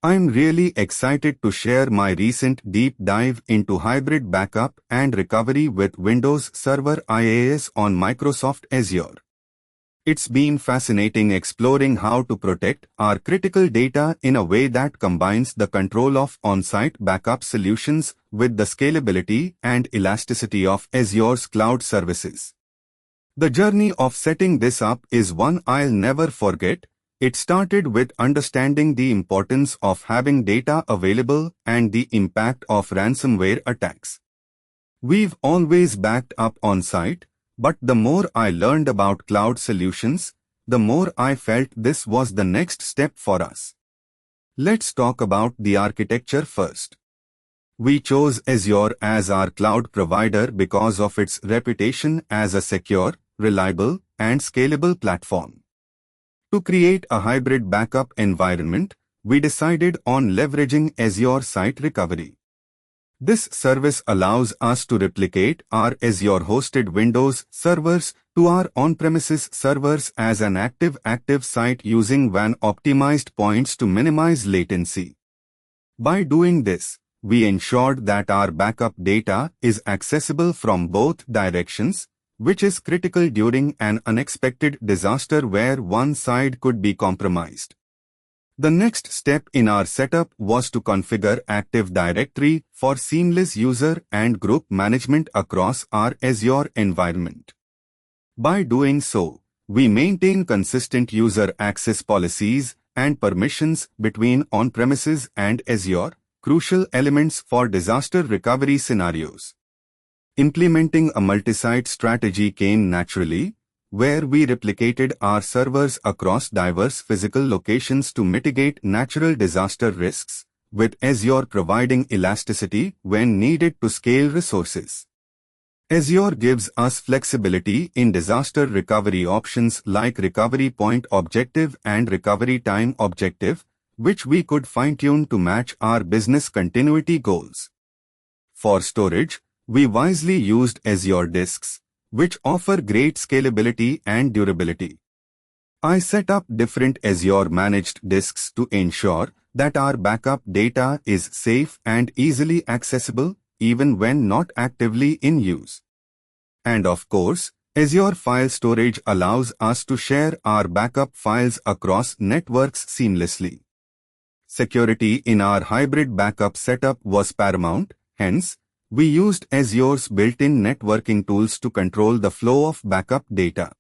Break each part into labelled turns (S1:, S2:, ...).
S1: I'm really excited to share my recent deep dive into hybrid backup and recovery with Windows Server IaaS on Microsoft Azure. It's been fascinating exploring how to protect our critical data in a way that combines the control of on-site backup solutions with the scalability and elasticity of Azure's cloud services. The journey of setting this up is one I'll never forget. It started with understanding the importance of having data available and the impact of ransomware attacks. We've always backed up on-site, but the more I learned about cloud solutions, the more I felt this was the next step for us. Let's talk about the architecture first. We chose Azure as our cloud provider because of its reputation as a secure, reliable, and scalable platform. To create a hybrid backup environment, we decided on leveraging Azure Site Recovery. This service allows us to replicate our Azure-hosted Windows servers to our on-premises servers as an active site using WAN-optimized points to minimize latency. By doing this, we ensured that our backup data is accessible from both directions, which is critical during an unexpected disaster where one side could be compromised. The next step in our setup was to configure Active Directory for seamless user and group management across our Azure environment. By doing so, we maintain consistent user access policies and permissions between on-premises and Azure, crucial elements for disaster recovery scenarios. Implementing a multi-site strategy came naturally, where we replicated our servers across diverse physical locations to mitigate natural disaster risks, with Azure providing elasticity when needed to scale resources. Azure gives us flexibility in disaster recovery options like Recovery Point Objective and Recovery Time Objective, which we could fine-tune to match our business continuity goals. For storage, we wisely used Azure Disks, which offer great scalability and durability. I set up different Azure-managed disks to ensure that our backup data is safe and easily accessible, even when not actively in use. And of course, Azure File Storage allows us to share our backup files across networks seamlessly. Security in our hybrid backup setup was paramount, hence, we used Azure's built-in networking tools to control the flow of backup data.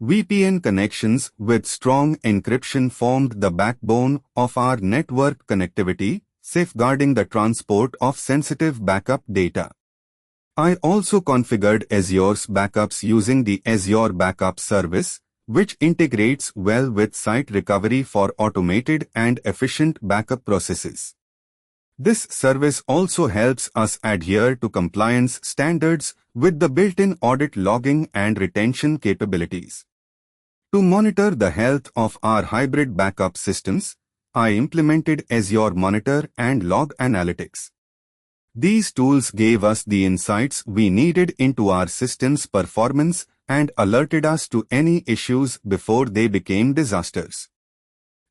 S1: VPN connections with strong encryption formed the backbone of our network connectivity, safeguarding the transport of sensitive backup data. I also configured Azure's backups using the Azure Backup Service, which integrates well with site recovery for automated and efficient backup processes. This service also helps us adhere to compliance standards with the built-in audit logging and retention capabilities. To monitor the health of our hybrid backup systems, I implemented Azure Monitor and Log Analytics. These tools gave us the insights we needed into our system's performance and alerted us to any issues before they became disasters.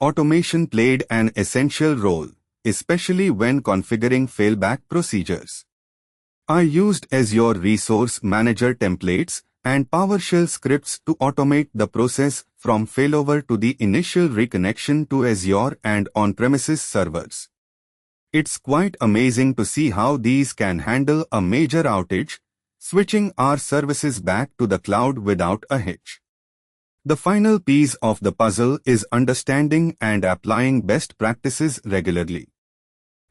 S1: Automation played an essential role, especially when configuring failback procedures. I used Azure Resource Manager templates and PowerShell scripts to automate the process from failover to the initial reconnection to Azure and on-premises servers. It's quite amazing to see how these can handle a major outage, switching our services back to the cloud without a hitch. The final piece of the puzzle is understanding and applying best practices regularly.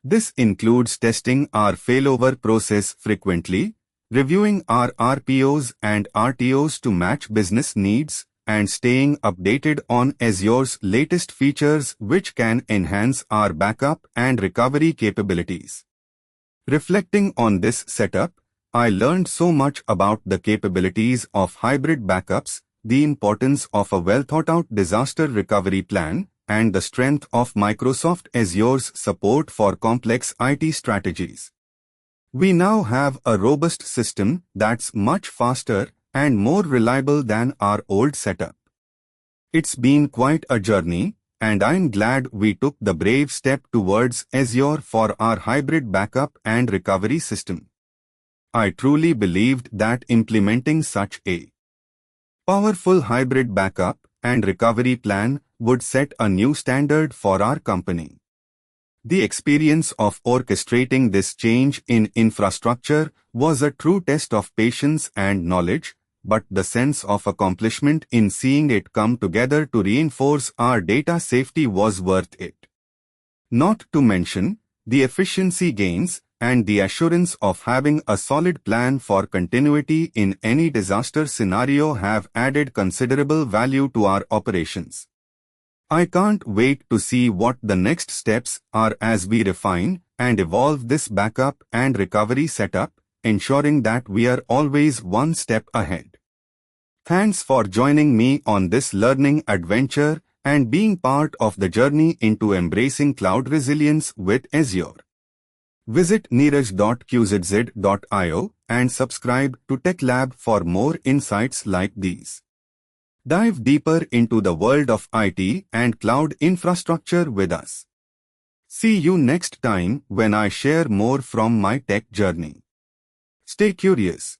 S1: This includes testing our failover process frequently, reviewing our RPOs and RTOs to match business needs, and staying updated on Azure's latest features which can enhance our backup and recovery capabilities. Reflecting on this setup, I learned so much about the capabilities of hybrid backups, the importance of a well-thought-out disaster recovery plan, and the strength of Microsoft Azure's support for complex IT strategies. We now have a robust system that's much faster and more reliable than our old setup. It's been quite a journey, and I'm glad we took the brave step towards Azure for our hybrid backup and recovery system. I truly believed that implementing such a powerful hybrid backup and recovery plan would set a new standard for our company. The experience of orchestrating this change in infrastructure was a true test of patience and knowledge, but the sense of accomplishment in seeing it come together to reinforce our data safety was worth it. Not to mention, the efficiency gains and the assurance of having a solid plan for continuity in any disaster scenario have added considerable value to our operations. I can't wait to see what the next steps are as we refine and evolve this backup and recovery setup, ensuring that we are always one step ahead. Thanks for joining me on this learning adventure and being part of the journey into embracing cloud resilience with Azure. Visit neeraj.qzz.io and subscribe to TechLab for more insights like these. Dive deeper into the world of IT and cloud infrastructure with us. See you next time when I share more from my tech journey. Stay curious.